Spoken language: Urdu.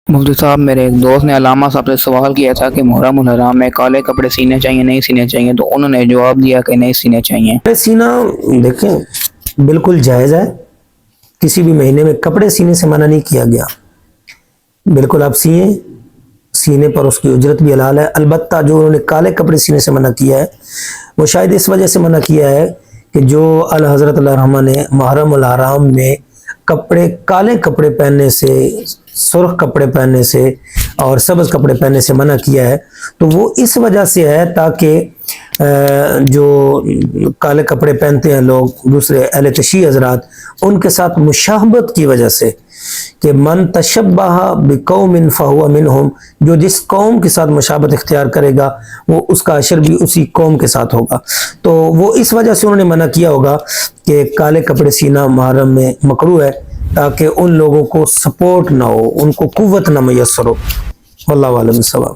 مفتی صاحب، میرے ایک دوست نے علامہ صاحب سے سوال کیا تھا کہ محرم الحرام میں کالے کپڑے سینے چاہیے نہیں سینے چاہیے، تو انہوں نے جواب دیا کہ نہیں سینے چاہیے۔ کپڑے سینا دیکھیں بالکل جائز ہے، کسی بھی مہینے میں کپڑے سینے سے منع نہیں کیا گیا، بالکل آپ سیئیں، سینے پر اس کی اجرت بھی حلال ہے۔ البتہ جو انہوں نے کالے کپڑے سینے سے منع کیا ہے وہ شاید اس وجہ سے منع کیا ہے کہ جو الحضرت اللہ رحمہ نے محرم الحرام میں کالے کپڑے پہننے سے، سرخ کپڑے پہننے سے اور سبز کپڑے پہننے سے منع کیا ہے، تو وہ اس وجہ سے ہے تاکہ جو کالے کپڑے پہنتے ہیں لوگ دوسرے اہل تشیع حضرات، ان کے ساتھ مشابہت کی وجہ سے کہ من تشبہ بقوم فہو منہم، جو جس قوم کے ساتھ مشابہت اختیار کرے گا وہ اس کا اشر بھی اسی قوم کے ساتھ ہوگا، تو وہ اس وجہ سے انہوں نے منع کیا ہوگا کہ کالے کپڑے سینا محرم میں مکروہ ہے، تاکہ ان لوگوں کو سپورٹ نہ ہو، ان کو قوت نہ میسر ہو۔ واللہ عالم الصواب۔